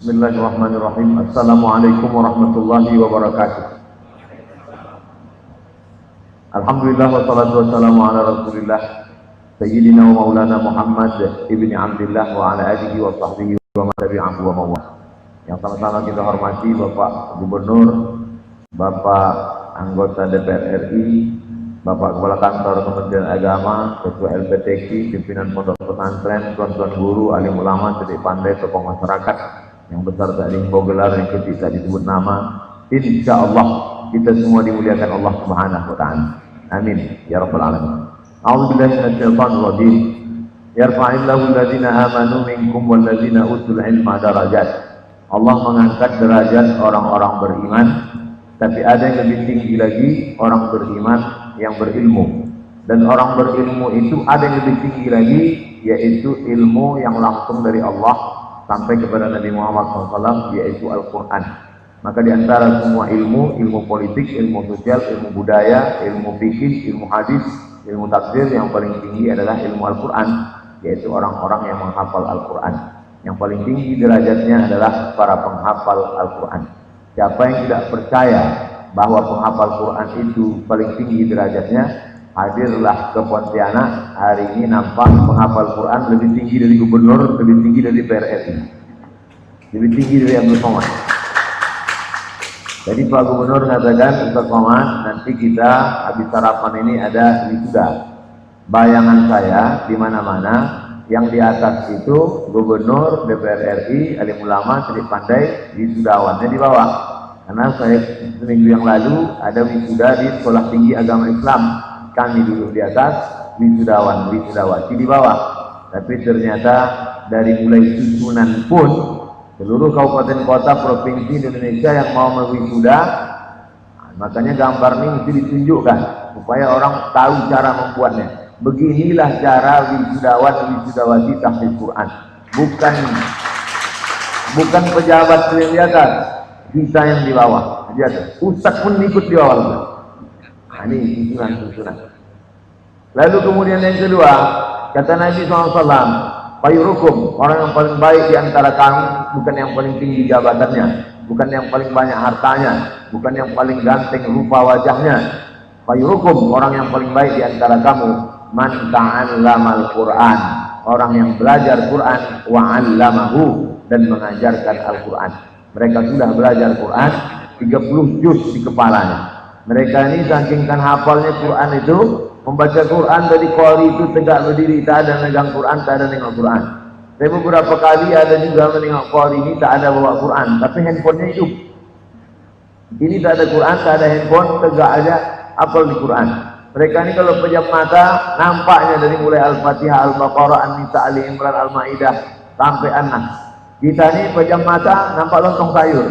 Bismillahirrahmanirrahim. Assalamualaikum warahmatullahi wabarakatuh. Alhamdulillah wassalatu wassalamu ala rasulillah Sayyidina wa maulana Muhammad ibni Abdillah wa ala alihi wa sahbihi wa matabi'ahu wa mawah. Yang sama-sama kita hormati Bapak Gubernur, Bapak Anggota DPR RI, Bapak Kepala Kantor Kementerian Agama, Ketua LPTQ, pimpinan pondok pesantren, tuan-tuan guru, alim ulama, cerdik pandai, tokoh masyarakat yang besar tak dihimbau gelar, yang kecil tak disebut nama. Insya Allah kita semua dimuliakan Allah Subhanahu wa Ta'ala. Amin ya rabbal alamin. A'udzubillahi minasyaitonir rajim. Yarfa'illahu alladziina aamanu minkum walladziina utul ilma darajat. Allah mengangkat derajat orang-orang beriman, tapi ada yang lebih tinggi lagi, orang beriman yang berilmu. Dan orang berilmu itu ada yang lebih tinggi lagi, yaitu ilmu yang langsung dari Allah sampai kepada Nabi Muhammad SAW, yaitu Al-Quran. Maka di antara semua ilmu, ilmu politik, ilmu sosial, ilmu budaya, ilmu fikih, ilmu hadis, ilmu tafsir, yang paling tinggi adalah ilmu Al-Quran, yaitu orang-orang yang menghafal Al-Quran. Yang paling tinggi derajatnya adalah para penghafal Al-Quran. Siapa yang tidak percaya bahwa penghafal Quran itu paling tinggi derajatnya, hadirlah ke Pontianak. Hari ini nampak penghafal Quran lebih tinggi dari gubernur, lebih tinggi dari PRRI, lebih tinggi dari Abdul Somad. Jadi Pak Gubernur mengatakan, Ustaz Somad, nanti kita habis sarapan ini ada wisuda. Bayangan saya di mana-mana yang di atas itu gubernur, DPR RI, alim ulama, cerdik pandai, wisudawannya di bawah. Karena saya seminggu yang lalu ada wisuda di Sekolah Tinggi Agama Islam, kami duduk di atas, wisudawan, wisudawati di bawah. Tapi ternyata dari mulai susunan pun seluruh kabupaten kota provinsi di Indonesia yang mau mewisuda, makanya gambar ini mesti ditunjukkan supaya orang tahu cara membuatnya. Beginilah cara wisudawan, wisudawati tahfiz Quran. Bukan pejabat yang di atas, kita yang di bawah. Di atas. Ustaz pun ikut di bawah. Nah, ini susunan. Lalu kemudian yang kedua, kata Nabi SAW, Fayurukum, orang yang paling baik di antara kamu bukan yang paling tinggi jabatannya, bukan yang paling banyak hartanya, bukan yang paling ganteng rupa wajahnya. Fayurukum, orang yang paling baik di antara kamu, man ta'allamal Qur'an, orang yang belajar Quran, wa 'allamahu, dan mengajarkan Al-Quran. Mereka sudah belajar Quran 30 juz di kepalanya. Mereka ini saking hafalnya Quran itu, membaca Quran dari qari itu tegak berdiri, tak ada megang Quran, tak ada nengok Quran. Saya beberapa kali ada juga menengok qari ini tak ada bawa Quran, tapi handphonenya hidup. Ini tak ada Quran, tak ada handphone, tegak aja hafal di Quran. Mereka ini kalau pejam mata, nampaknya dari mulai Al-Fatihah, Al-Baqarah, An-Nisa, Ali Imran, Al-Ma'idah, sampai An-Nas. Kita ini pejam mata, nampak lontong sayur.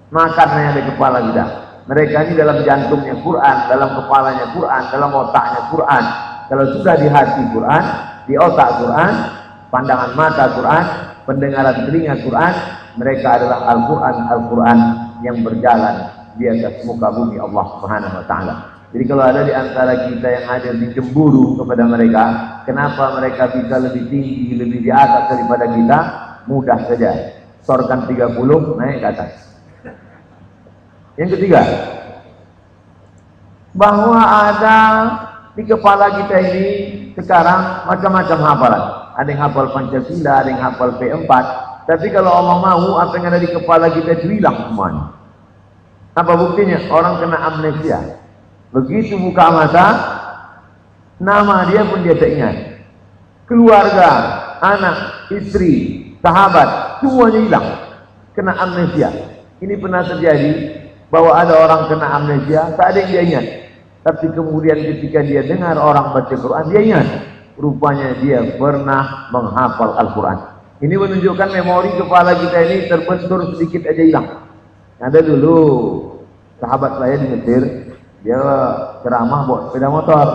Makannya di kepala kita. Mereka ini dalam jantungnya Quran, dalam kepalanya Quran, dalam otaknya Quran. Kalau sudah di hati Quran, di otak Quran, pandangan mata Quran, pendengaran telinga Quran, mereka adalah Al-Quran yang berjalan di atas muka bumi Allah Subhanahu wa Ta'ala. Jadi kalau ada di antara kita yang hadir di cemburu kepada mereka, kenapa mereka bisa lebih tinggi, lebih di atas daripada kita? Mudah saja, sorkan 30, naik ke atas. Yang ketiga, bahwa ada di kepala kita ini sekarang macam-macam hafalan. Ada yang hafal Pancasila, ada yang hafal P4. Tapi kalau Allah mau, apa yang ada di kepala kita itu hilang semuanya. Apa buktinya? Orang kena amnesia. Begitu buka mata, nama dia pun dia tak ingat. Keluarga, anak, istri, sahabat, semuanya hilang. Kena amnesia. Ini pernah terjadi bahwa ada orang kena amnesia, tak ada yang dia ingat. Tapi kemudian ketika dia dengar orang baca Quran, dia ingat. Rupanya dia pernah menghafal Al-Quran. Ini menunjukkan memori kepala kita ini terbentur sedikit aja hilang. Ada dulu sahabat saya di Mesir, dia ceramah bawa sepeda motor,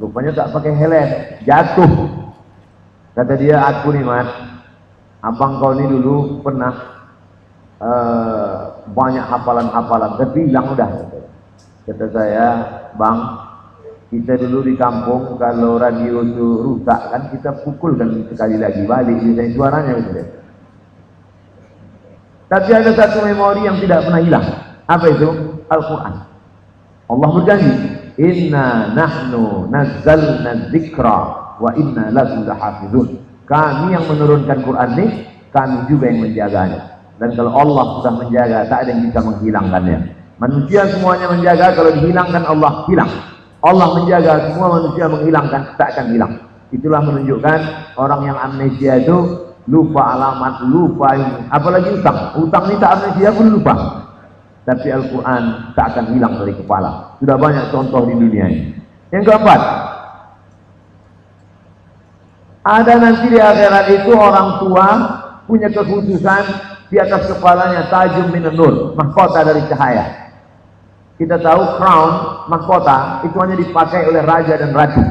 rupanya tak pakai helm, jatuh. Kata dia, aku nih mas, abang kau ini dulu pernah banyak hafalan-hafalan, tapi hilang udah. Kata saya, bang, kita dulu di kampung kalau radio itu rusak kan kita pukulkan sekali lagi balik, misalnya suaranya gitu deh. Tapi ada satu memori yang tidak pernah hilang. Apa itu? Al-Quran. Allah berjanji, inna nahnu nazzalna dzikra wa inna lahu lahafizun. Kami yang menurunkan Quran ini, kami juga yang menjaganya. Dan kalau Allah sudah menjaga, tak ada yang bisa menghilangkannya. Manusia semuanya menjaga, kalau dihilangkan Allah hilang. Allah menjaga, semua manusia menghilangkan, tak akan hilang. Itulah menunjukkan orang yang amnesia itu lupa alamat, lupa ini. Apalagi utang. Utang ini tak amnesia pun lupa. Tapi Al-Quran tak akan hilang dari kepala. Sudah banyak contoh di dunia ini. Yang keempat, ada nanti di akhirat itu orang tua punya kekhususan di atas kepalanya tajum minan nur, mahkota dari cahaya. Kita tahu crown, mahkota itu hanya dipakai oleh raja dan ratu.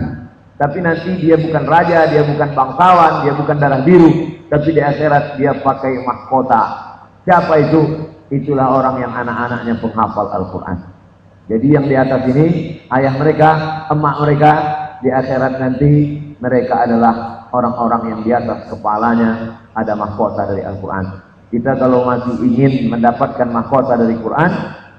Tapi nanti dia bukan raja, dia bukan bangsawan, dia bukan darah biru, tapi di akhirat dia pakai mahkota. Siapa itu? Itulah orang yang anak-anaknya penghafal Al-Quran. Jadi yang di atas ini ayah mereka, emak mereka, di akhirat nanti mereka adalah orang-orang yang di atas kepalanya ada mahkota dari Al-Quran. Kita kalau masih ingin mendapatkan mahkota dari Quran,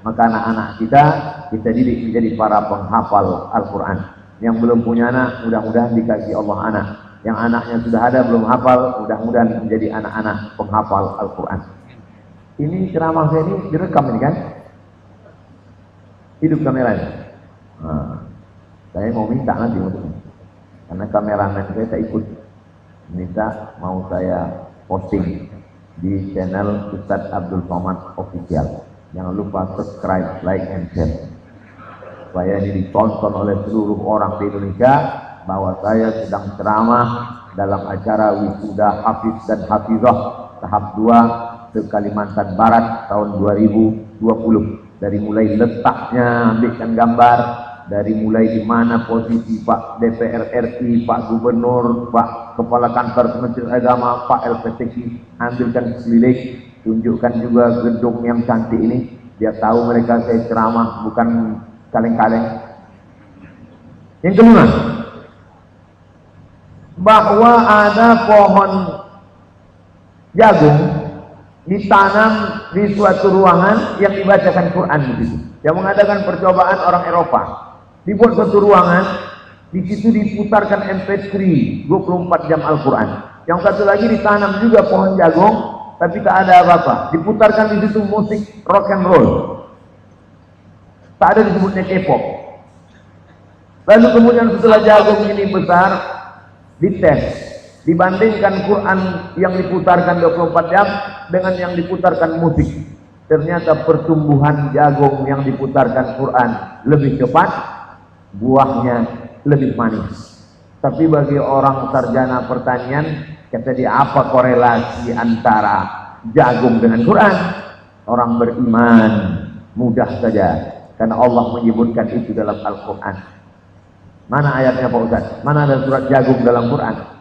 maka anak-anak kita didik menjadi para penghafal Al-Quran. Yang belum punya anak, mudah-mudahan dikasih Allah anak. Yang anaknya sudah ada belum hafal, mudah-mudahan menjadi anak-anak penghafal Al-Quran. Ini ceramah saya ini direkam ini kan? Hidup kameranya. Nah, saya mau minta nanti untuknya. Karena kameramen saya tak ikut. Minta mau saya posting di channel Ustadz Abdul Somad Official. Jangan lupa subscribe, like, and share. Supaya ini ditonton oleh seluruh orang di Indonesia bahwa saya sedang ceramah dalam acara wisuda Hafiz dan Hafizah tahap 2 ke Kalimantan Barat tahun 2020. Dari mulai letaknya, ambilkan gambar, dari mulai di mana posisi Pak DPR RI, Pak Gubernur, Pak Kepala Kantor Kementerian Agama, Pak LPTK, ambilkan selilik, tunjukkan juga gedung yang cantik ini, biar tahu mereka saya ceramah bukan kaleng-kaleng. Yang kelima, bahwa ada pohon jagung ditanam di suatu ruangan yang dibacakan Quran di situ. Yang mengadakan percobaan orang Eropa, dibuat suatu ruangan, di situ diputarkan MP3 24 jam Al-Quran. Yang satu lagi ditanam juga pohon jagung, tapi tak ada apa-apa. Diputarkan di situ musik rock and roll. Tak ada disebutnya K-pop. Lalu kemudian setelah jagung ini besar, dites. Dibandingkan Quran yang diputarkan 24 jam dengan yang diputarkan musik. Ternyata pertumbuhan jagung yang diputarkan Quran lebih cepat, buahnya lebih manis. Tapi bagi orang sarjana pertanian, kata dia, apa korelasi antara jagung dengan Quran? Orang beriman mudah saja, karena Allah menyebutkan itu dalam Al-Quran. Mana ayatnya Pak Ustaz? Mana ada surat jagung dalam Quran?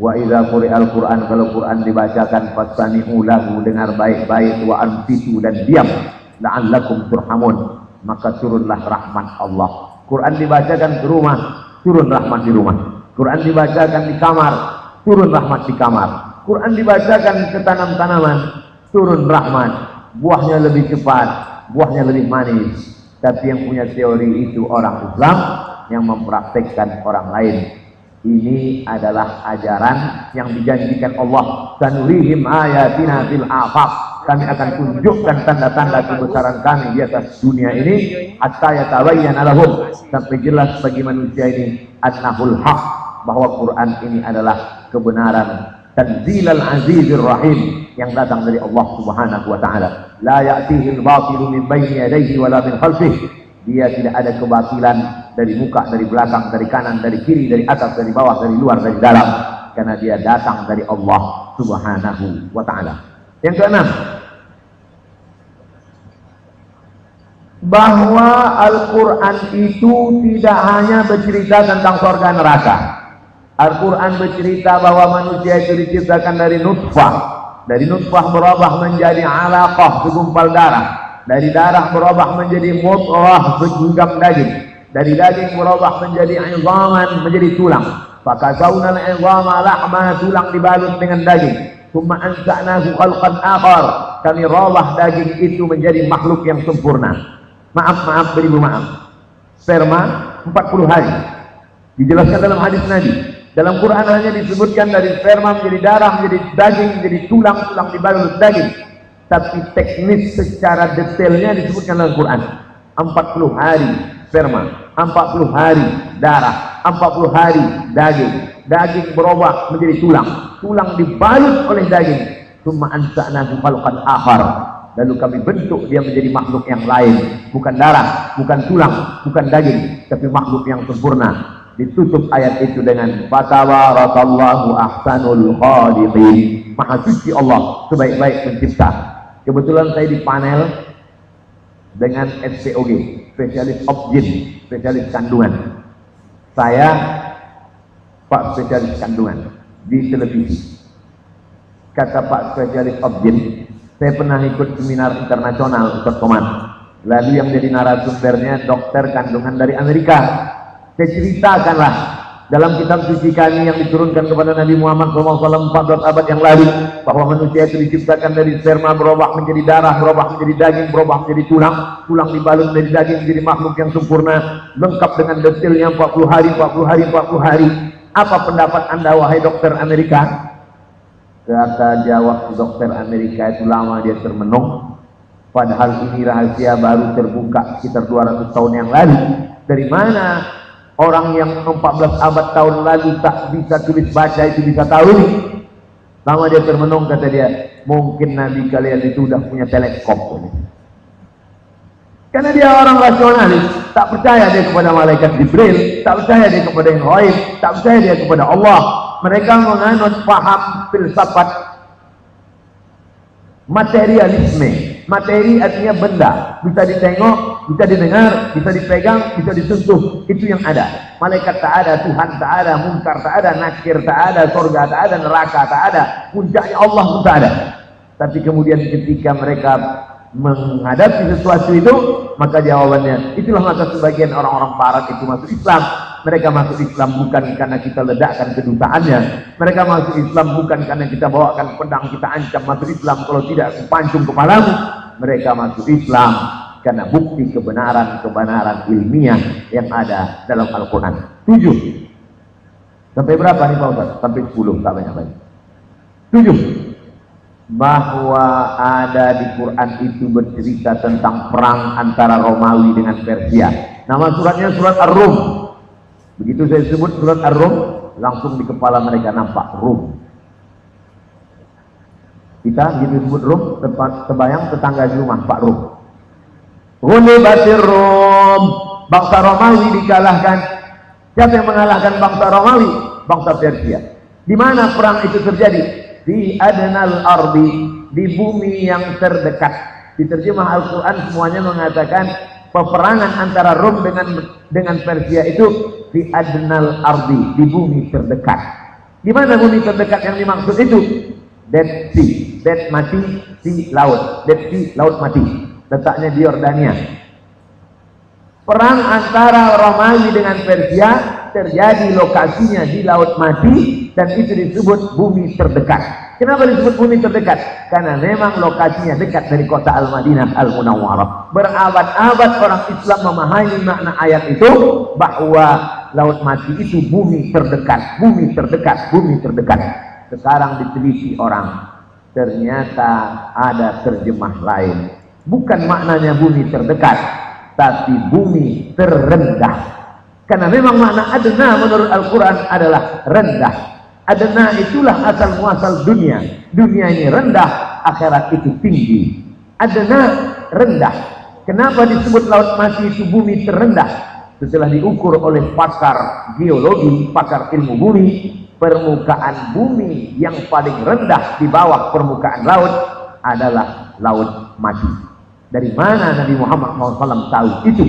Wa idza quri'al Qur'an, kalau Quran dibacakan fastami'u lahu, dengar baik-baik, wa ansitu, dan diam, la'allakum turhamun, maka turunlah rahmat Allah. Quran dibacakan di rumah, turun rahmat di rumah. Quran dibacakan di kamar, turun rahmat di kamar. Quran dibacakan ke tanam-tanaman, turun rahmat. Buahnya lebih cepat, buahnya lebih manis. Tapi yang punya teori itu orang Islam yang mempraktekkan orang lain. Ini adalah ajaran yang dijanjikan Allah. Sanurihim ayatina fil afaq. Kami akan tunjukkan tanda-tanda kebesaran kami di atas dunia ini, hatta yatabayyana lahum, sampai jelas bagi manusia ini annahul haq, bahwa Quran ini adalah kebenaran. Tanzilal azizir rahim, yang datang dari Allah Subhanahu wa taala. La ya'tihil batilu min baini yadayhi wala min khalfihi. Dia tidak ada kebatilan dari muka, dari belakang, dari kanan, dari kiri, dari atas, dari bawah, dari luar, dari dalam, karena dia datang dari Allah Subhanahu wa ta'ala. Yang keenam, bahwa Al-Quran itu tidak hanya bercerita tentang surga neraka. Al-Quran bercerita bahwa manusia itu diciptakan dari nutfah. Dari nutfah berubah menjadi alaqah, segumpal darah. Dari darah berubah menjadi mudghah, segenggam daging. Dari daging berubah menjadi idhaman, menjadi tulang. Fakasawna al-idhama lahma, tulang dibalut dengan daging. Tsumma ansa'nahu khalqan akhar. Kami rolah daging itu menjadi makhluk yang sempurna. Maaf beribu maaf. Sperma 40 hari. Dijelaskan dalam hadis Nabi. Dalam Quran hanya disebutkan dari sperma menjadi darah, menjadi daging, menjadi tulang dibalut daging. Tapi teknis secara detailnya disebutkan dalam Quran. 40 hari sperma, 40 hari darah, 40 hari daging berubah menjadi tulang dibalut oleh daging. Tsumma ansa'nahu khalqan akhar. Lalu kami bentuk dia menjadi makhluk yang lain, bukan darah, bukan tulang, bukan daging, tapi makhluk yang sempurna. Ditutup ayat itu dengan fatabarakallahu ahsanul khaliqin. Maha suci Allah, sebaik-baik pencipta. Kebetulan saya di panel dengan SPOG, spesialis obgyn, spesialis kandungan. Saya Pak spesialis kandungan di televisi. Kata Pak spesialis obgyn, saya pernah ikut seminar internasional Ustaz Komand. Lalu yang jadi narasumbernya dokter kandungan dari Amerika. Saya ceritakanlah dalam kitab suci kami yang diturunkan kepada Nabi Muhammad SAW 14 abad yang lalu, bahwa manusia itu diciptakan dari sperma, berubah menjadi darah, berubah menjadi daging, berubah menjadi tulang dibalut menjadi daging, menjadi makhluk yang sempurna, lengkap dengan detailnya 40 hari. Apa pendapat Anda wahai dokter Amerika? Kata jawab dokter Amerika itu lama dia termenung, padahal ini rahasia baru terbuka sekitar 200 tahun yang lalu. Dari mana orang yang 14 abad tahun lalu tak bisa tulis baca itu bisa tahu? Lama dia termenung, kata dia, mungkin Nabi kalian itu udah punya teleskop. Karena dia orang rasionalis, tak percaya dia kepada malaikat Jibril, tak percaya dia kepada yang gaib, tak percaya dia kepada Allah. Mereka menganut paham filsafat materialisme. Materi artinya benda, bisa ditengok, bisa didengar, bisa dipegang, bisa disentuh. Itu yang ada. Malaikat tak ada, Tuhan tak ada, munkar tak ada, nakir tak ada, surga tak ada, neraka tak ada, puncaknya Allah pun tak ada. Tapi kemudian ketika mereka menghadapi sesuatu itu, maka jawabannya, itulah maka sebagian orang-orang barat itu masuk Islam. Mereka masuk Islam bukan karena kita ledakkan kedutaannya. Mereka masuk Islam bukan karena kita bawakan pedang, kita ancam masuk Islam, kalau tidak aku pancung kepalamu. Mereka masuk Islam karena bukti kebenaran ilmiah yang ada dalam Al-Quran. 7. Sampai berapa nih Pak Ustaz? Sampai 10, tak banyak-banyak. 7. Bahwa ada di Quran itu bercerita tentang perang antara Romawi dengan Persia. Nama suratnya surat Ar-Rum. Begitu saya sebut surat Ar-Rum, langsung di kepala mereka nampak Rum. Kita gitu sebut Rum, terbayang tetangga di rumah Pak Rum. Ghulibatir Rum, bangsa Romawi dikalahkan. Siapa yang mengalahkan bangsa Romawi? Bangsa Persia. Di mana perang itu terjadi? Di adnal ardi, di bumi yang terdekat. Di terjemah Al-Quran semuanya mengatakan peperangan antara Rom dengan Persia itu di adnal ardi, di bumi terdekat. Di mana bumi terdekat yang dimaksud itu? Dead Sea, Dead mati, Sea laut, Dead Sea laut mati. Letaknya di Yordania. Perang antara Romawi dengan Persia terjadi lokasinya di laut mati, dan itu disebut bumi terdekat. Kenapa disebut bumi terdekat? Karena memang lokasinya dekat dari kota Al-Madinah Al-Munawwarah. Berabad-abad orang Islam memahami makna ayat itu, bahwa laut mati itu bumi terdekat, bumi terdekat, bumi terdekat. Sekarang diteliti orang, ternyata ada terjemah lain. Bukan maknanya bumi terdekat, tapi bumi terendah. Karena memang makna adna menurut Al-Quran adalah rendah. Adna itulah asal muasal dunia. Dunia ini rendah, akhirat itu tinggi. Adna rendah. Kenapa disebut laut mati itu bumi terendah? Setelah diukur oleh pakar geologi, pakar ilmu bumi, permukaan bumi yang paling rendah di bawah permukaan laut adalah laut mati. Dari mana Nabi Muhammad SAW tahu itu?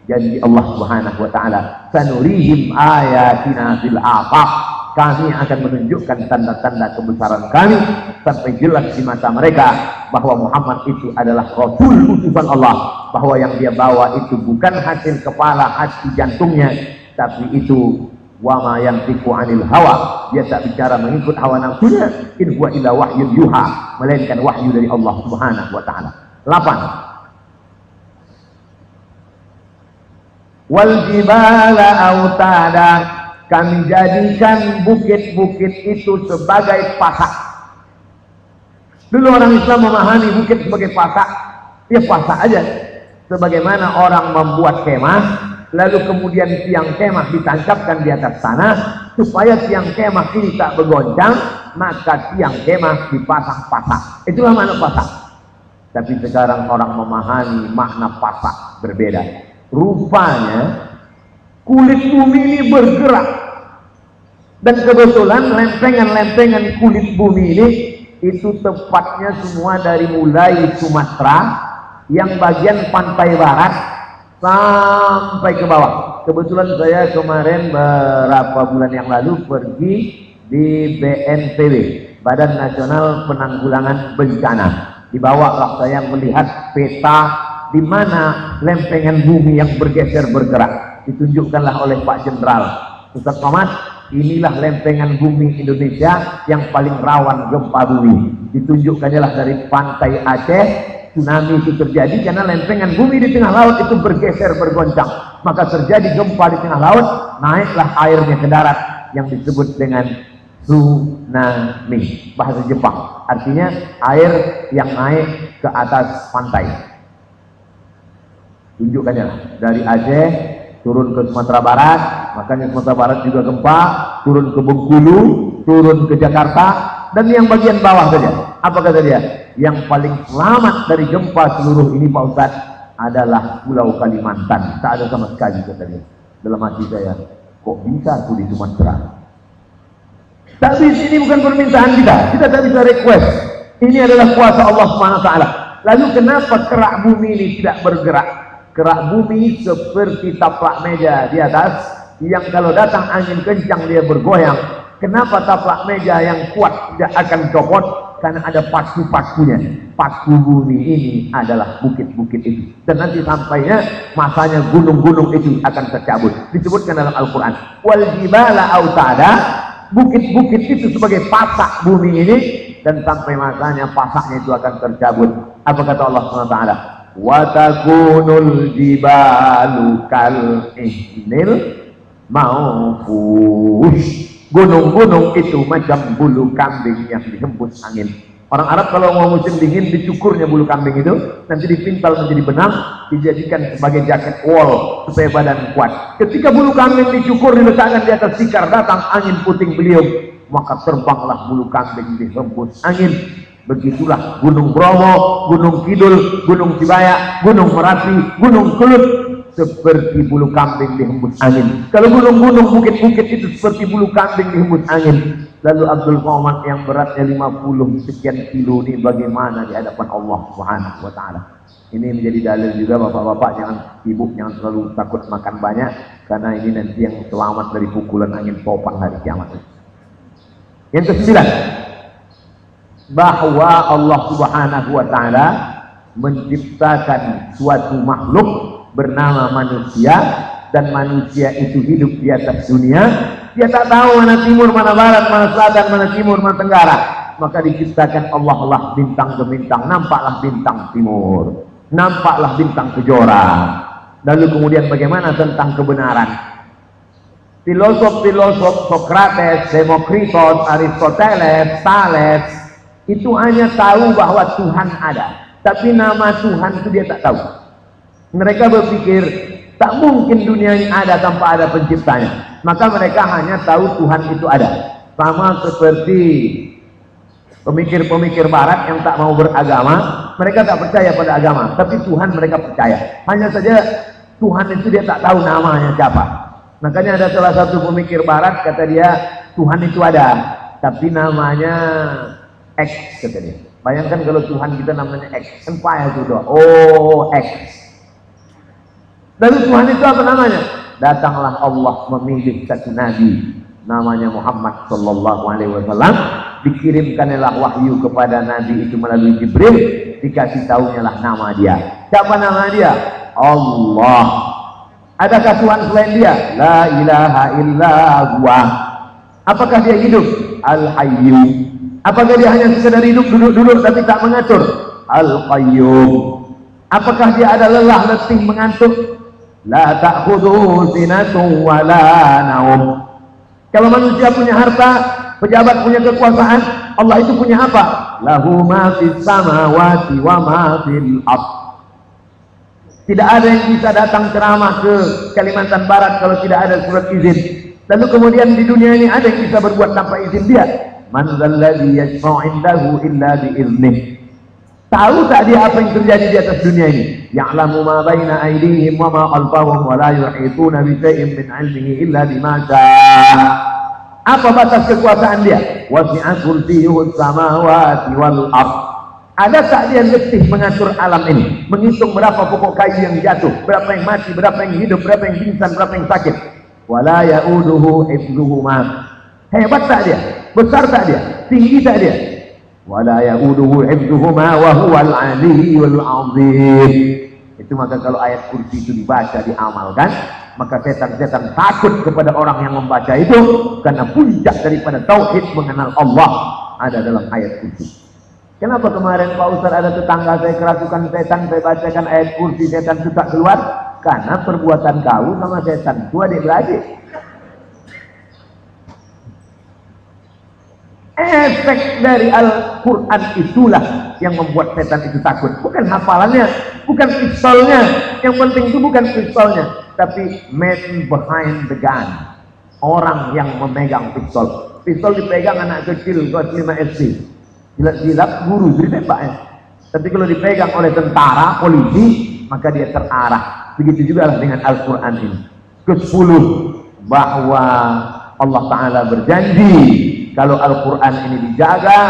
Jadi Allah Subhanahu wa taala, sanurihim ayatina fil afaq. Kami akan menunjukkan tanda-tanda kebesaran kami sampai jelas di mata mereka bahwa Muhammad itu adalah Rasul utusan Allah, bahwa yang dia bawa itu bukan hasil kepala, hati, jantungnya, tapi itu Wa ma yantiqu 'anil hawa, dia tak bicara mengikut hawa nafsunya, in huwa illa wahyun yuha, melainkan wahyu dari Allah Subhanahu wa taala. 8. Wal jibala autada, kami jadikan bukit-bukit itu sebagai pasak. Dulu orang Islam memahami bukit sebagai pasak, ya pasak aja. Sebagaimana orang membuat kemah, lalu kemudian tiang kemah ditancapkan di atas tanah, supaya tiang kemah ini tak bergoncang, maka tiang kemah dipasang pasak. Itulah makna pasak. Tapi sekarang orang memahami makna pasak berbeda. Rupanya kulit bumi ini bergerak, dan kebetulan lempengan-lempengan kulit bumi ini itu tepatnya semua dari mulai Sumatera yang bagian pantai barat sampai ke bawah. Kebetulan saya kemarin beberapa bulan yang lalu pergi di BNPB, Badan Nasional Penanggulangan Bencana. Dibawalah saya melihat peta di mana lempengan bumi yang bergeser bergerak. Ditunjukkanlah oleh Pak Jenderal Ustaz Somad, inilah lempengan bumi Indonesia yang paling rawan gempa bumi. Ditunjukkannya lah dari pantai Aceh, tsunami itu terjadi karena lempengan bumi di tengah laut itu bergeser bergoncang, maka terjadi gempa di tengah laut, naiklah airnya ke darat yang disebut dengan tsunami, bahasa Jepang, artinya air yang naik ke atas pantai. Tunjukkannya dari Aceh turun ke Sumatera Barat, makanya Sumatera Barat juga gempa, turun ke Bengkulu, turun ke Jakarta, dan yang bagian bawah saja. Apa kata dia? Yang paling selamat dari gempa seluruh ini Pak Ustaz adalah Pulau Kalimantan. Tak ada sama sekali, kata dia. Dalam hati saya, kok bisa tuh di Sumatera? Tapi ini bukan permintaan kita tak bisa request. Ini adalah kuasa Allah SWT. Lalu kenapa kerak bumi ini tidak bergerak? Kerak bumi seperti taplak meja di atas, yang kalau datang angin kencang dia bergoyang. Kenapa taplak meja yang kuat tidak akan copot? Karena ada paku-pakunya. Paku bumi ini adalah bukit-bukit itu. Dan nanti sampainya masanya gunung-gunung itu akan tercabut. Disebutkan dalam Al-Quran. Wal jibala autada, bukit-bukit itu sebagai pasak bumi ini, dan sampai masanya pasaknya itu akan tercabut. Apa kata Allah SWT? Wa takunul jibalu kal ihnil maufush. Gunung-gunung itu macam bulu kambing yang dihembus angin. Orang Arab kalau mau musim dingin, dicukurnya bulu kambing itu, nanti dipintal menjadi benang, dijadikan sebagai jaket wol supaya badan kuat. Ketika bulu kambing dicukur, diletakkan di atas tikar, datang angin puting beliung, maka terbanglah bulu kambing dihembus angin. Begitulah Gunung Bromo, Gunung Kidul, Gunung Sibaya, Gunung Merapi, Gunung Kelut, seperti bulu kambing dihembus angin. Kalau gunung-gunung, bukit-bukit itu seperti bulu kambing dihembus angin. Lalu Abdul Somad yang beratnya 50 sekian kilo ini bagaimana di hadapan Allah Subhanahu wa taala? Ini menjadi dalil juga bapak-bapak, ibu jangan selalu takut makan banyak, karena ini nanti yang selamat dari pukulan angin topan hari kiamat. Yang ke-9, bahwa Allah Subhanahu wa taala menciptakan suatu makhluk bernama manusia, dan manusia itu hidup di atas dunia. Dia tak tahu mana timur, mana barat, mana selatan, mana timur, mana tenggara. Maka diciptakan Allah lah bintang ke bintang. Nampaklah bintang timur, nampaklah bintang kejora. Lalu kemudian bagaimana tentang kebenaran? Filosof-filosof Socrates, Demokritos, Aristoteles, Thales itu hanya tahu bahwa Tuhan ada, tapi nama Tuhan itu dia tak tahu. Mereka berpikir tak mungkin dunia ini ada tanpa ada penciptanya, maka mereka hanya tahu Tuhan itu ada. Sama seperti pemikir-pemikir barat yang tak mau beragama, mereka tak percaya pada agama, tapi Tuhan mereka percaya. Hanya saja Tuhan itu dia tak tahu namanya siapa. Makanya ada salah satu pemikir barat, kata dia Tuhan itu ada, tapi namanya X, kata dia. Bayangkan kalau Tuhan kita namanya X, kan payah itu doa. Oh, X. Lalu Tuhan itu apa namanya? Datanglah Allah memilih satu nabi, namanya Muhammad sallallahu alaihi wasallam. Dikirimkanlah wahyu kepada nabi itu melalui Jibril, dikasih tahunya lah nama dia. Siapa nama dia? Allah. Adakah Tuhan selain dia? La ilaha illa huwa. Apakah dia hidup? Al-Hayyu. Apakah dia hanya sekedar hidup duduk-duduk tapi tak mengatur? Al-Qayyum. Apakah dia ada lelah, letih, mengantuk? La ta'khudhuhu sinatun wa la naum. Kalau manusia punya harta, pejabat punya kekuasaan, Allah itu punya apa? Lahu ma fis samawati wa ma fil ardh. Tidak ada yang bisa datang ceramah ke Kalimantan Barat kalau tidak ada surat izin. Lalu kemudian di dunia ini ada yang bisa berbuat tanpa izin dia. Man dzalladzi yashfa'u 'indahu illa bi'iznihi. Tahu tak dia apa yang terjadi di atas dunia ini? Ya'lamu ma baina aydihim wa ma khalfahum wa la yuhituna bi syai'in min 'ilmihi illa bima syaa. Apa batas kekuasaan dia? Wasi'a kursiyyuhus samawati wal ardh. Ada tak dia letih mengatur alam ini, menghitung berapa pokok kayu yang jatuh, berapa yang mati, berapa yang hidup, berapa yang pingsan, berapa yang sakit. Wala ya'uduhu hifdhuhuma. Hebat tak dia? Besar tak dia? Tinggi tak dia? Wala ya'uduhu hifdhuhuma wa huwal 'aliyyul 'azim. Itu maka kalau ayat kursi itu dibaca, diamalkan, maka setan-setan takut kepada orang yang membaca itu, karena puncak daripada tauhid mengenal Allah ada dalam ayat kursi. Kenapa kemarin Pak Ustaz ada tetangga saya kerasukan setan, saya bacakan ayat kursi, setan suka keluar? Karena perbuatan kau sama setan itu adik-beradik. Efek dari Al-Quran itulah yang membuat setan itu takut. Bukan hafalannya, bukan pistolnya. Yang penting itu bukan pistolnya, tapi man behind the gun. Orang yang memegang pistol. Pistol dipegang anak kecil kelas 5 SD. Jilat-jilat guru jadi tembak ya. Tapi kalau dipegang oleh tentara, polisi, maka dia terarah. Begitu juga dengan Al-Quran ini. Ke-10 bahwa Allah Ta'ala berjanji kalau Al-Quran ini dijaga,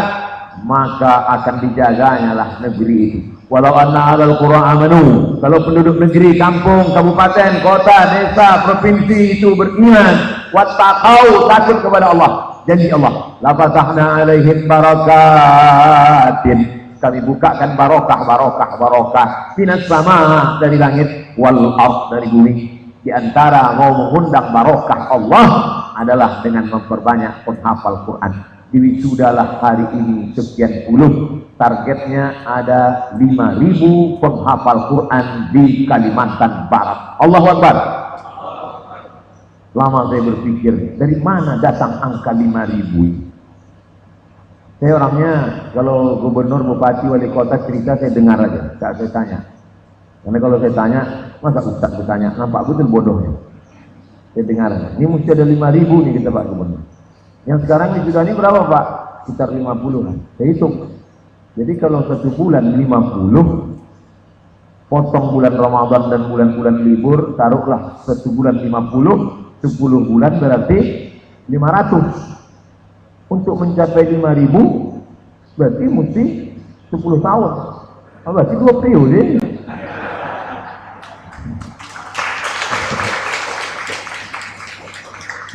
maka akan dijaganya lah negeri itu. Walau anna alal qura amanu, kalau penduduk negeri, kampung, kabupaten, kota, desa, provinsi itu beriman, wattaqau, takut kepada Allah, janji Allah, la fatahna alaihim barakatin, kami bukakan barokah minas sama, dari langit, wal ard, dari bumi. Di antara mau mengundang barokah Allah adalah dengan memperbanyak penghafal Quran. Diwisudalah hari ini sekian puluh, targetnya ada 5.000 penghafal Quran di Kalimantan Barat. Allahu Akbar. Lama saya berpikir, dari mana datang angka 5.000 ini? Saya orangnya, kalau gubernur, bupati, wali kota cerita, saya dengar aja, tak saya tanya. Karena kalau saya tanya, masa Ustaz bertanya, nampak betul bodohnya. Saya dengar aja, ini mesti ada 5.000 nih kita Pak Gubernur. Yang sekarang di Sudan ini berapa Pak? Sekitar 50 kan. Saya hitung. Jadi kalau 1 bulan 50, potong bulan Ramadan dan bulan-bulan libur, taruhlah 1 bulan 50, 10 bulan berarti 500. Untuk mencapai 5.000 berarti mesti 10 tahun. Berarti 2 periode.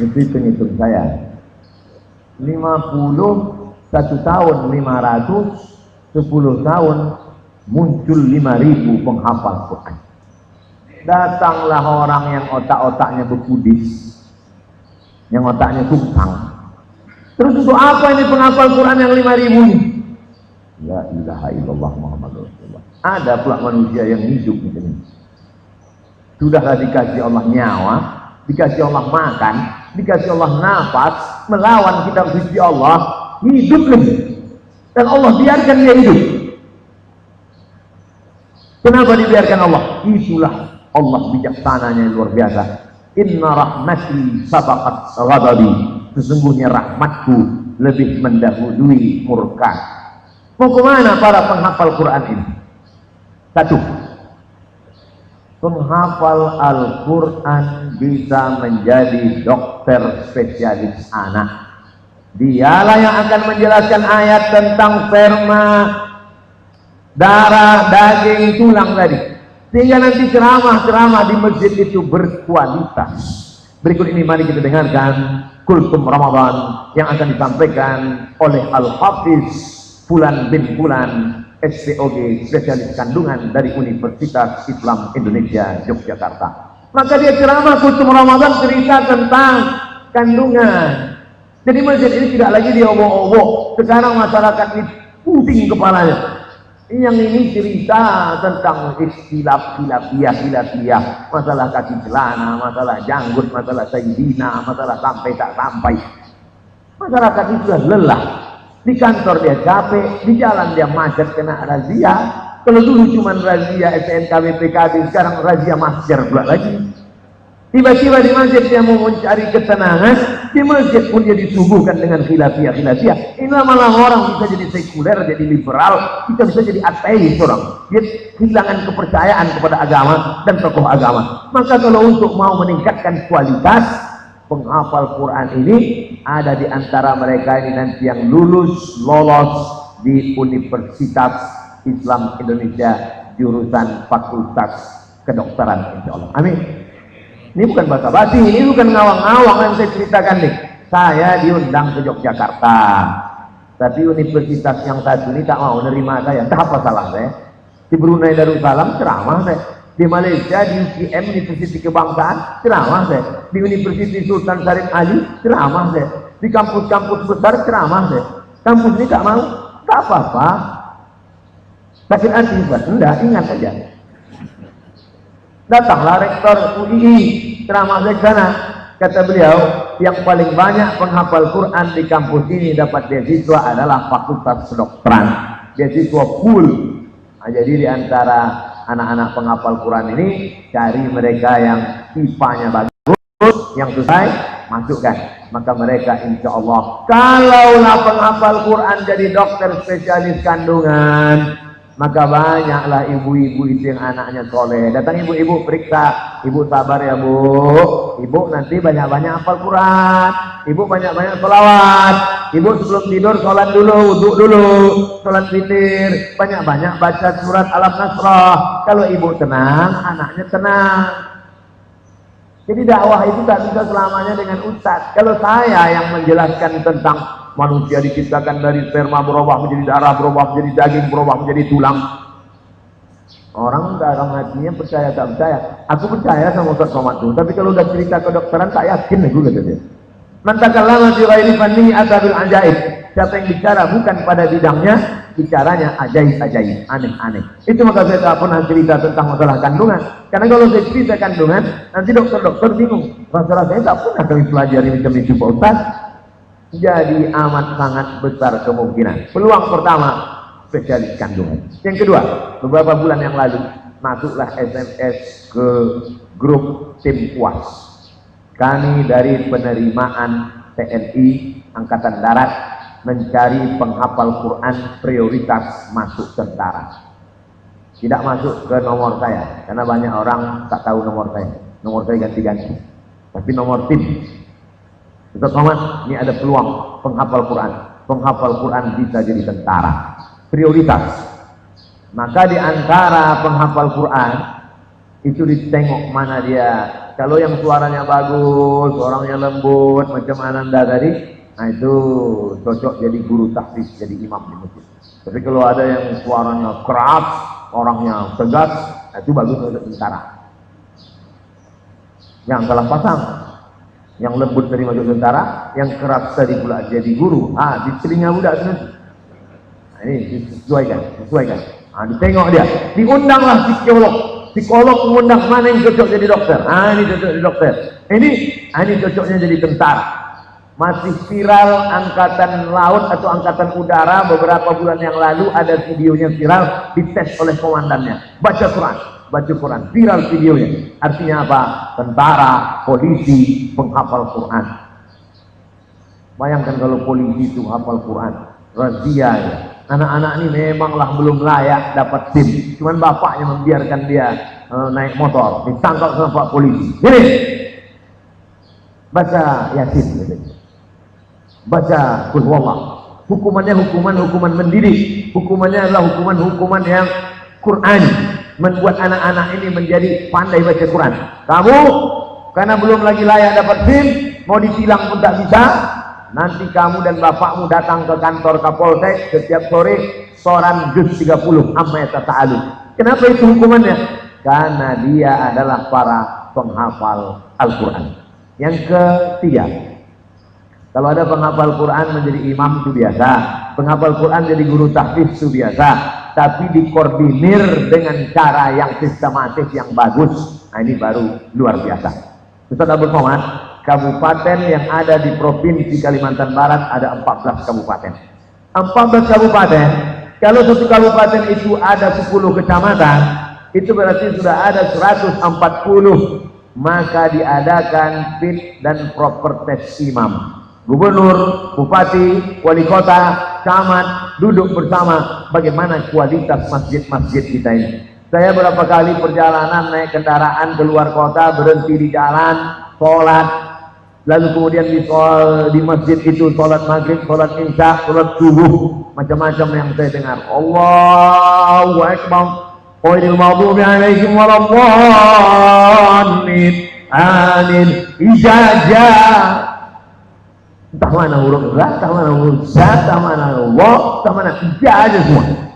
Itu hitung saya. 50, 1 tahun 500, 10 tahun muncul 5.000 penghafal Quran. Datanglah orang yang otak-otaknya berkudis, yang otaknya tumpang. Terus untuk apa ini penghafal Quran yang 5.000 ini? La ilaha illallah Muhammadur Rasulullah. Ada pula manusia yang hidup di sini. Sudahlah dikasih Allah nyawa, dikasih Allah makan, dikasih Allah nafas, melawan kitab suci Allah, hidup lagi. Dan Allah biarkan dia hidup. Kenapa dibiarkan Allah? Itulah Allah bijaksananya yang luar biasa. Inna rahmati sabaqat ghadabi. Sesungguhnya rahmatku lebih mendahului murka. Mau kemana para penghafal Quran ini? 1. Penghafal Al-Quran bisa menjadi dokter spesialis anak. Dialah yang akan menjelaskan ayat tentang sperma, darah, daging, tulang tadi. Sehingga nanti ceramah-ceramah di masjid itu berkualitas. Berikut ini mari kita dengarkan Kultum Ramadan yang akan disampaikan oleh Al-Hafiz Fulan bin Fulan, SPOG, spesialis kandungan dari Universitas Islam Indonesia Yogyakarta. Maka dia ceramah khusus Ramadan cerita tentang kandungan. Jadi masjid ini tidak lagi diobok-obok. Sekarang masyarakat ini pusing kepalanya. Yang ini cerita tentang khilafiyah, masalah kaki celana, masalah janggut, masalah sayyidina, masalah sampai tak sampai. Masyarakat itu sudah lelah. Di kantor dia capek, di jalan dia macet kena razia. Kalau dulu cuma razia SNK BPKB, sekarang razia masker pula lagi. Tiba-tiba di masjid dia mau mencari ketenangan, di masjid pun dia disuguhkan dengan khilafiyah. Inilah malah orang bisa jadi sekuler, jadi liberal, kita bisa jadi ateis orang. Dia kehilangan kepercayaan kepada agama dan tokoh agama. Maka kalau untuk mau meningkatkan kualitas penghafal Quran ini, ada di antara mereka ini nanti yang lolos di Universitas Islam Indonesia jurusan Fakultas Kedokteran, insya Allah. Amin. Ini bukan basa-basi, ini bukan ngawang-ngawang yang saya ceritakan nih. Saya diundang ke Yogyakarta, tapi universitas yang satu ini tak mau nerima saya. Tak apa salah saya. Di Brunei Darussalam ceramah saya. Di Malaysia di UKM Universitas Kebangsaan ceramah saya. Di Universitas Sultan Syarif Ali ceramah saya. Di kampus-kampus besar ceramah saya. Kampus ini tak mau, tak apa-apa. Sakit hati enggak, ingat saja. Datanglah rektor UII ceramah di sana. Kata beliau, yang paling banyak penghafal Quran di kampus ini dapat beasiswa adalah Fakultas Kedokteran. Beasiswa full. Nah, jadi di antara anak-anak penghafal Quran ini, cari mereka yang IPA-nya bagus, yang selesai, masukkan. Maka mereka insya Allah, kalaulah penghafal Quran jadi dokter spesialis kandungan, maka banyaklah ibu-ibu itu yang anaknya soleh. Datang ibu-ibu periksa, ibu sabar ya bu, ibu nanti banyak-banyak hafal Quran, ibu banyak-banyak sholawat, ibu sebelum tidur sholat dulu, wudhu dulu, sholat witir, banyak-banyak baca surat Al-Nasrah. Kalau ibu tenang, anaknya tenang. Jadi dakwah itu tak bisa selamanya dengan ustadz. Kalau saya yang menjelaskan tentang manusia diciptakan dari sperma, berubah menjadi darah, berubah menjadi daging, berubah menjadi tulang, orang dalam hatinya percaya tak percaya. Aku percaya sama Ustaz Somad itu, tapi kalau udah cerita kedokteran tak yakin aku, kata dia. Man takallama fi ghairi fannihi ata bil ajaib. Siapa yang bicara bukan pada bidangnya, bicaranya ajaib-ajaib, aneh-aneh. Itu maka saya tak pernah cerita tentang masalah kandungan. Karena kalau saya cerita kandungan, nanti dokter-dokter bingung. Masalah saya tak pernah kami pelajari macam itu Pak Ustaz. Jadi amat sangat besar kemungkinan. Peluang pertama, spesialis kandungan. Yang kedua, beberapa bulan yang lalu masuklah SMS ke grup tim puas. Kami dari penerimaan TNI Angkatan Darat mencari penghafal Quran prioritas masuk tentara. Tidak masuk ke nomor saya, karena banyak orang tak tahu nomor saya. Nomor saya ganti-ganti. Tapi nomor tim. Ustaz Somad, ini ada peluang penghafal Quran. Penghafal Quran bisa jadi tentara. Prioritas. Maka di antara penghafal Quran itu ditengok mana dia. Kalau yang suaranya bagus, orangnya lembut, macam Ananda tadi, nah itu cocok jadi guru tahfiz, jadi imam di masjid. Tapi kalau ada yang suaranya keras, orangnya tegas, nah itu bagus untuk tentara. Yang salah pasang. Yang lembut dari masuk tentara, yang keras tadi pula jadi guru. Di telinga budak itu. Nah, ini disesuaikan. Ditengok dia. Diundanglah psikolog mengundang mana yang cocok jadi dokter. Ini cocok jadi dokter. Ini cocoknya jadi tentara. Masih viral angkatan laut atau angkatan udara beberapa bulan yang lalu, ada videonya viral, dites oleh komandannya. Baca Quran, viral videonya. Artinya apa? Tentara, polisi, penghafal Quran. Bayangkan kalau polisi itu hafal Quran, razia ya. Anak-anak ini memanglah belum layak dapat SIM. Cuman bapaknya membiarkan dia naik motor, ditangkap sama Pak polisi. Gini, baca Yasin, baca Qul Huwallah. Hukumannya hukuman mendidik. Hukumannya adalah hukuman yang Qur'ani. Membuat anak-anak ini menjadi pandai baca Quran. Kamu karena belum lagi layak dapat SIM, mau ditilang pun tak bisa. Nanti kamu dan bapakmu datang ke kantor Kapolsek setiap sore, soran juz 30 amma yatasaalun. Kenapa itu hukumannya? Karena dia adalah para penghafal Al-Quran. Yang ketiga, kalau ada penghafal Quran menjadi imam itu biasa, penghafal Quran jadi guru tahfiz itu biasa, tapi dikoordinir dengan cara yang sistematis yang bagus. Nah ini baru luar biasa. Ustaz Abdul Somad, kabupaten yang ada di Provinsi Kalimantan Barat ada 14 kabupaten. 14 kabupaten, kalau satu kabupaten itu ada 10 kecamatan, itu berarti sudah ada 140. Maka diadakan fit dan proper test imam. Gubernur, bupati, wali kota, camat duduk bersama bagaimana kualitas masjid-masjid kita ini. Saya berapa kali perjalanan naik kendaraan keluar kota, berhenti di jalan, sholat, lalu kemudian di masjid itu sholat maghrib, sholat isya, sholat subuh, macam-macam yang saya dengar. Allahu Akbar. Ghairil maghdubi alaihim waladdallin. Amin. Ijazah. Entah mana huruf ra, entah mana huruf za, entah mana wa, entah mana ijazah semua.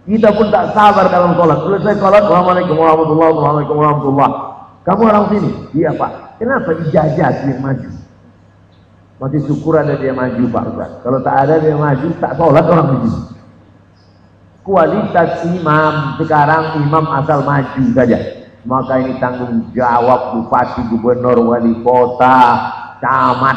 Kita pun tak sabar dalam sholat. Selesai sholat, Assalamualaikum warahmatullahi wabarakatuh. Waalaikumsalam warahmatullahi. Kamu orang sini? Iya Pak. Kenapa ijazah yang maju? Masih syukur ada dia maju Pak Ustaz. Kalau tak ada dia maju, tak sholat orang di sini. Kualitas imam sekarang imam asal maju saja. Maka ini tanggung jawab bupati, gubernur, wali kota, camat,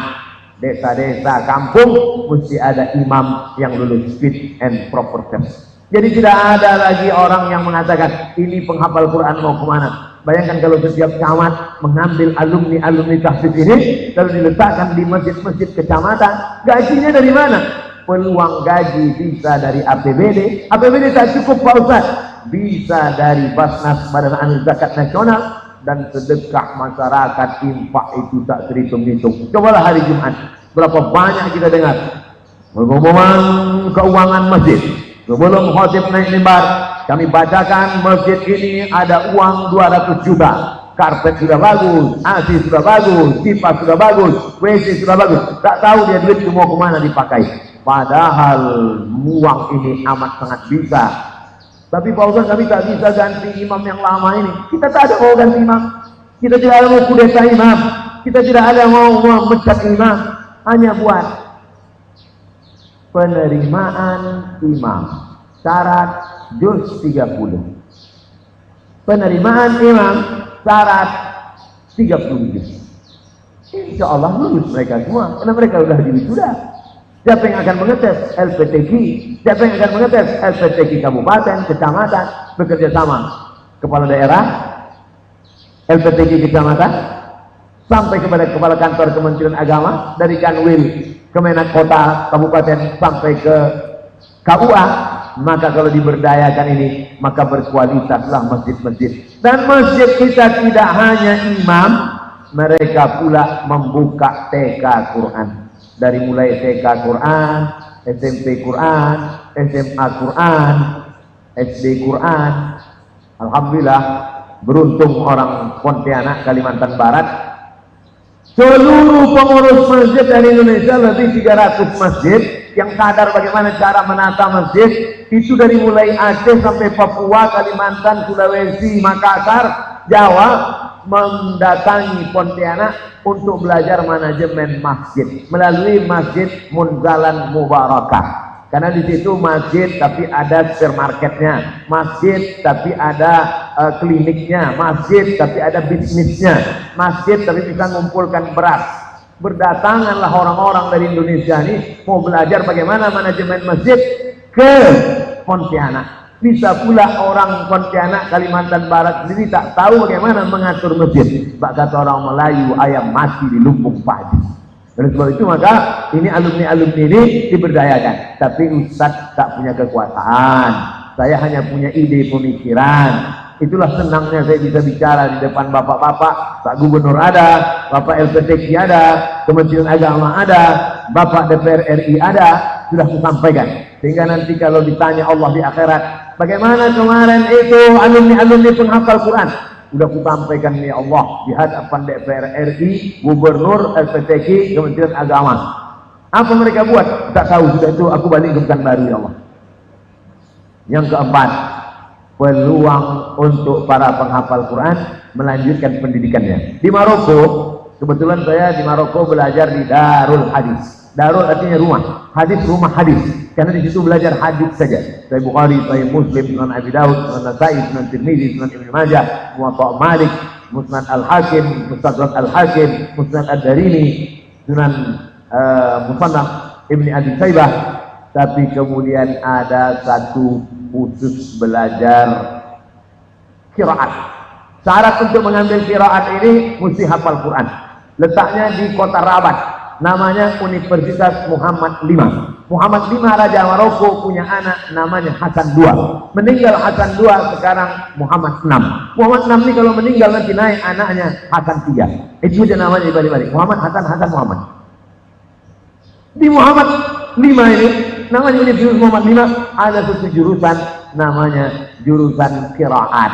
desa-desa, kampung, mesti ada imam yang lulus fit and proper test. Jadi tidak ada lagi orang yang mengatakan ini penghafal Quran mau kemana. Bayangkan kalau setiap camat mengambil alumni tahfiz ini lalu diletakkan di masjid-masjid kecamatan, gajinya dari mana? Peluang gaji bisa dari APBD. APBD tak cukup Pak Ustaz, bisa dari Basnas Badan Amil Zakat Nasional, dan sedekah masyarakat infak itu tak terhitung-hitung. Cobalah hari Jumat berapa banyak kita dengar pengumuman keuangan masjid. Sebelum khotib naik mimbar, kami bacakan masjid ini ada uang 200 juta. Karpet sudah bagus, AC sudah bagus, kipas sudah bagus, WC sudah bagus. Tak tahu dia duit itu mau kemana dipakai. Padahal uang ini amat sangat bisa. Tapi Pak Ustaz, kami tak bisa ganti imam yang lama ini. Kita tak ada mau ganti imam. Kita tidak ada mau kudeta imam. Kita tidak ada mau memecat imam. Hanya buat penerimaan imam. Syarat juz 30. Penerimaan imam syarat 30 juz. Insya Allah lulus mereka semua. Karena mereka sudah diwisuda. Siapa yang akan mengetes? LPTQ. Siapa yang akan mengetes? LPTQ kabupaten, kecamatan, bekerja sama. Kepala daerah, LPTQ kecamatan, sampai kepada kepala kantor Kementerian Agama, dari Kanwil, Kemenak Kota, Kabupaten, sampai ke KUA. Maka kalau diberdayakan ini, maka berkualitaslah masjid-masjid. Dan masjid kita tidak hanya imam, mereka pula membuka TK Quran. Dari mulai TK Quran, SMP Quran, SMA Quran, SD Quran. Alhamdulillah, beruntung orang Pontianak, Kalimantan Barat, seluruh pengurus masjid dari Indonesia, lebih 300 masjid yang sadar bagaimana cara menata masjid. Itu dari mulai Aceh sampai Papua, Kalimantan, Sulawesi, Makassar, Jawa, mendatangi Pontianak untuk belajar manajemen masjid melalui Masjid Munzalan Mubarakah. Karena di situ masjid tapi ada supermarketnya, masjid tapi ada kliniknya, masjid tapi ada bisnisnya, masjid tapi bisa mengumpulkan beras. Berdatanganlah orang-orang dari Indonesia ini mau belajar bagaimana manajemen masjid ke Pontianak. Bisa pula orang Pontianak, Kalimantan Barat sendiri tak tahu bagaimana mengatur masjid. Bak kata orang Melayu, ayam mati di lumbung padi. Dan sebab itu maka ini alumni-alumni ini diberdayakan. Tapi Ustadz tak punya kekuasaan. Saya hanya punya ide pemikiran. Itulah senangnya saya bisa bicara di depan bapak-bapak. Pak Gubernur ada, Bapak LPTQ ada, Kementerian Agama ada, Bapak DPR RI ada. Sudah saya sampaikan. Sehingga nanti kalau ditanya Allah di akhirat, bagaimana kemarin itu alumni-alumni penghafal Quran? Sudah aku sampaikan ya Allah di hadapan DPR RI, Gubernur, LPTQ, Kementerian Agama. Apa mereka buat? Tak tahu. Sudah itu aku balik ke Pekanbaru ya Allah. Yang keempat, peluang untuk para penghafal Quran melanjutkan pendidikannya. Di Maroko, kebetulan saya di Maroko belajar di Darul Hadis. Darul artinya rumah, hadis rumah hadis. Karena di situ belajar hadis saja. Sahih Bukhari, Sahih Muslim, Sunan Abi Daud, Sunan Nasa'i, Sunan Tirmidzi, Sunan Ibnu Majah, Muwatta Malik, Musnad Al-Hakim, Mustadrak Al-Hakim, Musnad Ad-Darimi, Sunan Musannaf Ibni Abi Saibah. Tapi kemudian ada satu khusus belajar qiraat. Syarat untuk mengambil qiraat ini mesti hafal Quran. Letaknya di kota Rabat. Namanya Universitas Muhammad V. Muhammad V Raja Maroko punya anak namanya Hasan II. Meninggal Hasan II, sekarang Muhammad VI. Muhammad VI ini kalau meninggal nanti naik anaknya Hasan III. Itu saja namanya dibalik-balik. Muhammad Hasan, Hasan Muhammad. Di Muhammad V ini, namanya Universitas Muhammad V, ada satu jurusan namanya jurusan qiraat.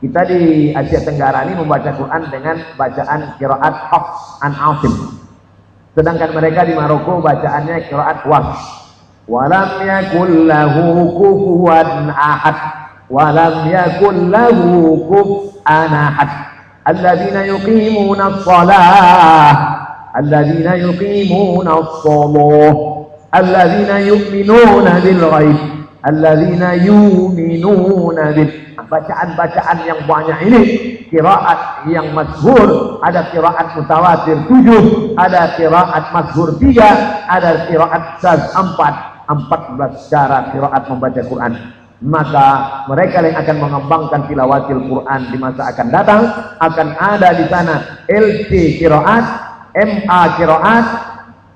Kita di Asia Tenggara ini membaca Quran dengan bacaan qiraat Hafs an Asim. Sedangkan mereka di Maroko bacaannya qiraat Warsh. Walam yakul lahu kufuwan ahad. Walam yakul lahu kufuwan ahad. Alladzina yuqimuna as-salah. Alladzina yuqimuna as-salah. Alladzina yu'minuna bil ghaib. Alladzina yu'minuna bil. Bacaan-bacaan yang banyak ini, qiraat yang masyhur, ada qiraat mutawatir 7, ada qiraat masyhur 3, ada qiraat syadz 4, 14 cara qiraat membaca Quran. Maka mereka yang akan mengembangkan tilawatil Quran di masa akan datang akan ada di sana LT qiraat, MA qiraat,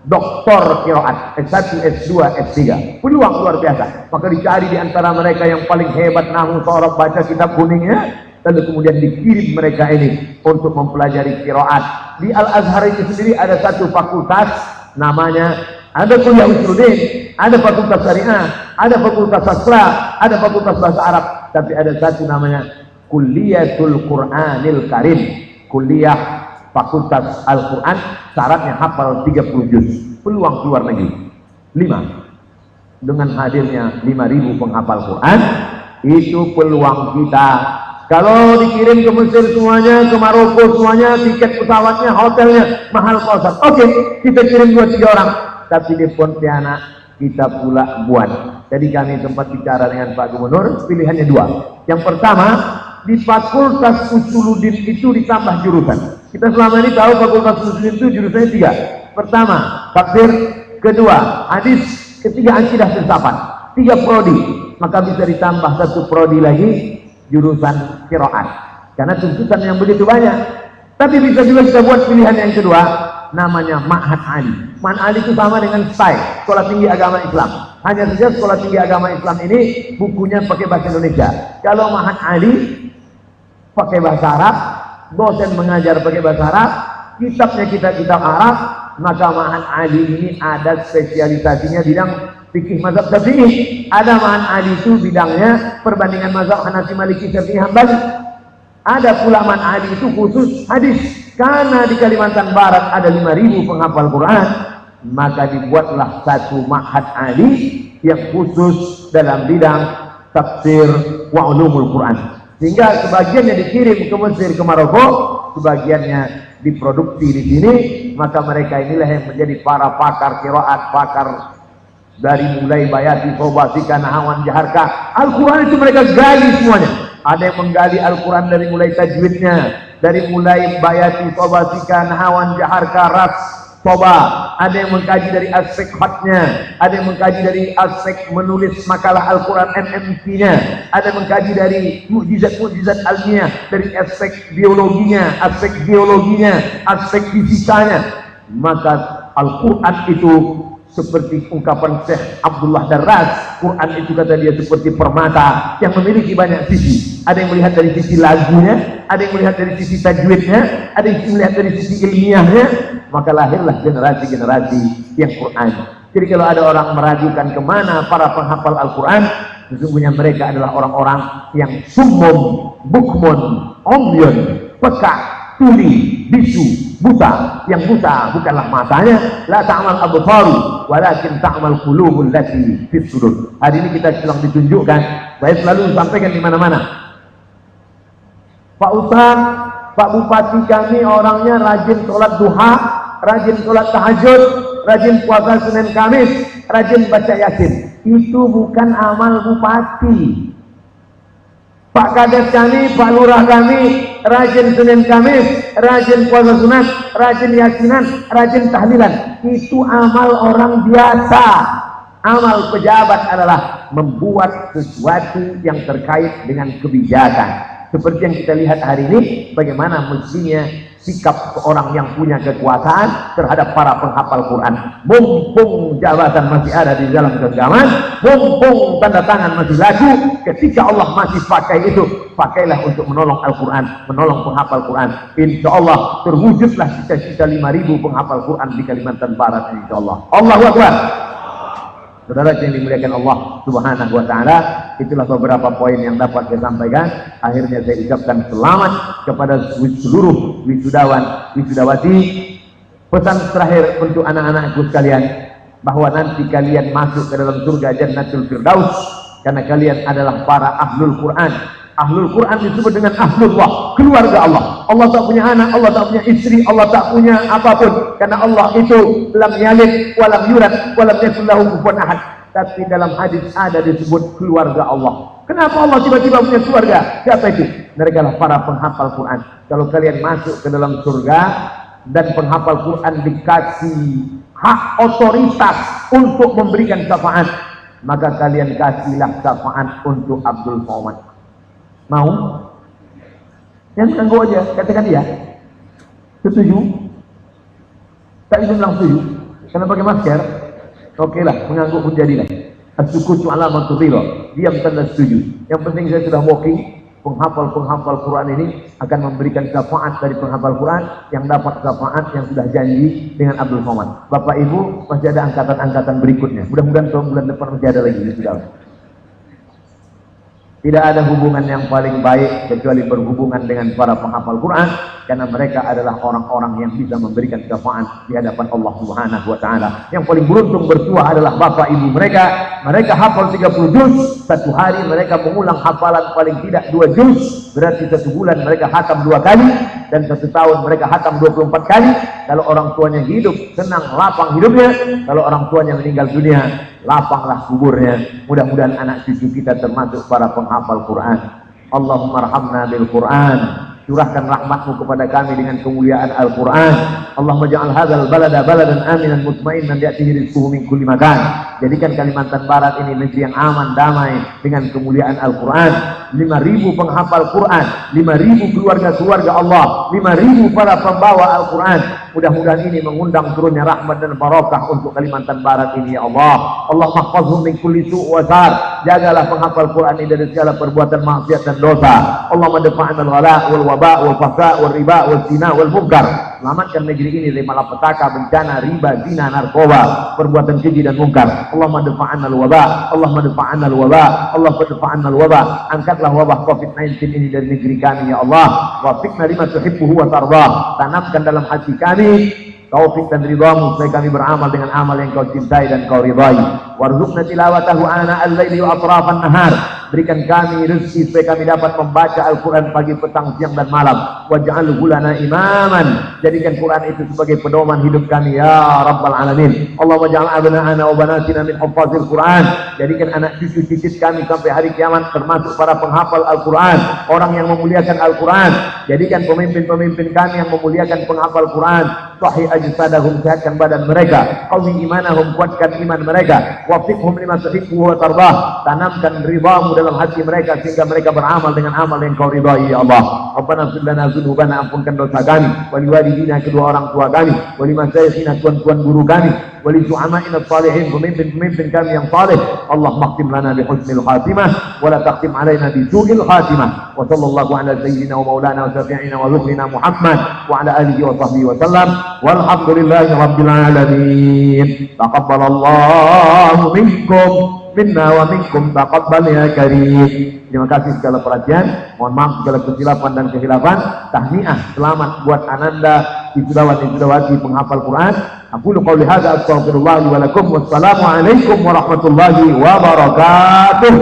doktor qiraat, S1, S2, S3. Peluang luar biasa. Maka dicari di antara mereka yang paling hebat nahwu sorab baca kitab kuningnya, lalu kemudian dikirim mereka ini untuk mempelajari qiraat. Di Al-Azhar itu sendiri ada satu fakultas namanya, ada kuliah usuluddin, ada fakultas syariah, ada fakultas sastra, ada fakultas bahasa Arab, tapi ada satu namanya Kulliyatul Qur'anil Karim, kuliah Fakultas Al-Quran, syaratnya hafal 30 juz. Peluang keluar negeri 5. Dengan hadirnya 5.000 penghafal Quran, itu peluang kita. Kalau dikirim ke Mesir semuanya, ke Maroko semuanya, tiket pesawatnya, hotelnya mahal kosong. Oke, kita kirim 2-3 orang. Tapi di Pontianak kita pula buat. Jadi kami sempat bicara dengan Pak Gubernur, pilihannya 2. Yang pertama, di Fakultas Usuluddin itu ditambah jurusan. Kita selama ini tahu Fakultas Usuluddin itu jurusannya 3. Pertama, tafsir. Kedua, hadis. Ketiga, akidah filsafat. 3 prodi. Maka bisa ditambah 1 prodi lagi, jurusan qiraat. Karena tuntutan yang begitu banyak. Tapi bisa juga kita buat pilihan yang kedua, namanya Ma'had Ali. Ma'had Ali itu sama dengan STAI, Sekolah Tinggi Agama Islam. Hanya saja Sekolah Tinggi Agama Islam ini bukunya pakai bahasa Indonesia. Kalau Ma'had Ali pakai bahasa Arab, dosen mengajar pakai bahasa Arab, kitabnya kitab Arab, maka Ma'had Ali ini ada spesialisasinya bidang fikih mazhab Syafi'i. Ada Ma'had Ali itu bidangnya perbandingan mazhab Hanafi, Maliki, Syafi'i, Hambali. Ada pula Ma'had Ali itu khusus hadis. Karena di Kalimantan Barat ada 5.000 penghafal Quran, maka dibuatlah satu Ma'had Ali yang khusus dalam bidang tafsir wa ulumul Quran. Sehingga sebagiannya dikirim ke Mesir, ke Maroko, sebagiannya diproduksi di sini. Maka mereka inilah yang menjadi para pakar qiraat, pakar dari mulai bayati, sobasika, nahawan, jaharka. Al-Quran itu mereka gali semuanya. Ada yang menggali Al-Quran dari mulai tajwidnya, dari mulai bayati, sobasika, nahawan, jaharka, ras, soba. Ada yang mengkaji dari aspek khatnya, ada yang mengkaji dari aspek menulis makalah Al-Quran MMP-nya, ada yang mengkaji dari mukjizat-mukjizat almiah, dari aspek biologinya, aspek geologinya, aspek fisikanya. Maka Al-Quran itu seperti ungkapan Syekh Abdullah Darras, Quran itu kata dia seperti permata yang memiliki banyak sisi. Ada yang melihat dari sisi lagunya, ada yang melihat dari sisi tajwidnya, ada yang melihat dari sisi ilmiahnya. Maka lahirlah generasi-generasi yang Quran. Jadi kalau ada orang meragukan kemana para penghafal Al-Quran, sesungguhnya mereka adalah orang-orang yang summun, bukmun, omyun, pekak, tuli, bisu, buta. Yang buta bukanlah matanya, la ta'mal absaru walakin ta'mal qulubul lati fis sudur. Hari ini kita sedang ditunjukkan, saya selalu sampaikan di mana-mana. Pak Ustaz, Pak Bupati kami orangnya rajin sholat duha, rajin sholat tahajud, rajin puasa Senin Kamis, rajin baca Yasin. Itu bukan amal bupati. Pak Kades kami, Pak Lurah kami, rajin Senin Kamis, rajin puasa sunat, rajin yasinan, rajin tahlilan. Itu amal orang biasa. Amal pejabat adalah membuat sesuatu yang terkait dengan kebijakan. Seperti yang kita lihat hari ini, bagaimana mestinya sikap seorang yang punya kekuasaan terhadap para penghafal Quran. Mumpung jabatan masih ada di dalam genggaman, mumpung tanda tangan masih laku, ketika Allah masih pakai itu, pakailah untuk menolong Al-Quran, menolong penghafal Quran. Insya Allah terwujudlah cita-cita 5.000 penghafal Quran di Kalimantan Barat, insya Allah. Allahu Akbar. Saudara yang dimuliakan Allah Subhanahu wa Ta'ala, itulah beberapa poin yang dapat saya sampaikan. Akhirnya saya ucapkan selamat kepada seluruh wisudawan, wisudawati. Pesan terakhir untuk anak-anakku sekalian, bahwa nanti kalian masuk ke dalam surga Jannatul Firdaus karena kalian adalah para ahlul Quran. Ahlul Quran disebut dengan ahlullah, keluarga Allah. Allah tak punya anak, Allah tak punya istri, Allah tak punya apapun, karena Allah itu lam yalid walam yulad walam yakul lahu kufuwan ahad. Tapi dalam hadis ada disebut keluarga Allah. Kenapa Allah tiba-tiba punya keluarga? Siapa itu? Mereka lah para penghafal Quran. Kalau kalian masuk ke dalam surga dan penghafal Quran dikasih hak otoritas untuk memberikan syafaat, maka kalian kasihlah syafaat untuk Abdul Somad. Mau? Yang mengganggu aja, katakan dia. Setuju? Tak bisa bilang setuju, karena pakai masker. Oke lah, mengangguk pun jadilah. As-sukutu alamatul ridha. Diam tanda setuju. Yang penting saya sudah walking. Penghafal Quran ini akan memberikan syafaat dari penghafal Quran yang dapat syafaat yang sudah janji dengan Abdul Somad. Bapak Ibu, masih ada angkatan-angkatan berikutnya. Mudah-mudahan tahun bulan depan masih ada lagi. Sudah. Tidak ada hubungan yang paling baik kecuali berhubungan dengan para penghafal Quran, karena mereka adalah orang-orang yang bisa memberikan syafaat di hadapan Allah Subhanahu wa Ta'ala. Yang paling beruntung bertuah adalah bapak ibu mereka. Mereka hafal 30 juz, satu hari mereka mengulang hafalan paling tidak 2 juz, berarti satu bulan mereka hatam 2 kali, dan satu tahun mereka hatam 24 kali. Kalau orang tuanya hidup, senang, lapang hidupnya. Kalau orang tuanya meninggal dunia, lapanglah kuburnya. Mudah-mudahan anak cucu kita termasuk para penghafal Quran. Allahumma arhamna bil Quran. Curahkan rahmatmu kepada kami dengan kemuliaan Al-Quran. Allahumma ja'al hadzal balada baladan aminan mutmainnan ya'tihi rizquhu min kulli makan. Jadikan Kalimantan Barat ini negeri yang aman, damai dengan kemuliaan Al-Quran. 5.000 penghafal Quran, 5.000 keluarga-keluarga Allah, 5.000 para pembawa Al-Quran. Mudah-mudahan ini mengundang turunnya rahmat dan barakah untuk Kalimantan Barat ini, ya Allah. Allah mahfazhum min kulli su' wa sar. Jagalah penghafal Quran ini dari segala perbuatan maksiat dan dosa. Allah madfa'an al-ghala wal waba wal fahsya wal riba wal zina wal munkar. Selamatkan negeri ini dari malapetaka, bencana, riba, zina, narkoba, perbuatan keji dan mungkar. Allah madfa'an al-waba, Allah madfa'an al-waba, Allah madfa'an al-waba. Angkatlah wabah COVID-19 ini dari negeri kami, ya Allah. Wafiqna lima tuhibbuhu wa tardah. Tanamkan dalam hati kami taufik dan ridhamu supaya kami beramal dengan amal yang kau cintai dan kau ridhai. Warzuqna tilawatahu ana al-laili wa atrafan nahar. Berikan kami rezeki supaya kami dapat membaca Al-Quran pagi, petang, siang dan malam. Waj'alhu lana imaman. Jadikan Quran itu sebagai pedoman hidup kami, ya Rabbal Alamin. Allah waj'al abna'ana wa banatina min huffazil Quran. Jadikan anak cucu cicit kami sampai hari kiamat termasuk para penghafal Al-Quran, orang yang memuliakan Al-Quran. Jadikan pemimpin-pemimpin kami yang memuliakan penghafal Quran. Sahih ajsadahum, sehatkan badan mereka. Qawi imanahum, kuatkan iman mereka. Wafiqhum lima tuhibbu wa tardah. Tanamkan ridhamu dalam hati mereka sehingga mereka beramal dengan amal yang kau ridhai, ya Allah. Rabbana ighfir lana dzunubana, ampunkan dosa kami, wa liwalidina, kedua orang tua kami, wa limasyayikhina, tuan-tuan guru kami, wa li su'ama'ina shalihin, pemimpin-pemimpin kami yang saleh. Allah makhtim lana bi husnil khatimah wa la taqtim alaina bi su'il khatimah. Wa sallallahu ala sayyidina wa maulana wa syafi'ina wa zukrina Muhammad wa ala alihi wa sahbihi wa sallam. Walhamdulillahi rabbil alamin. Taqabbalallahu minkum minna wa minkum taqabbal ya karim. Terima kasih segala perhatian. Mohon maaf segala kesilapan dan kehilafan. Tahniah, selamat buat Ananda wisudawan-wisudawati penghafal Quran. Aku qouli hadza astaghfirullah li wa lakum. Wassalamu alaikum warahmatullahi wabarakatuh.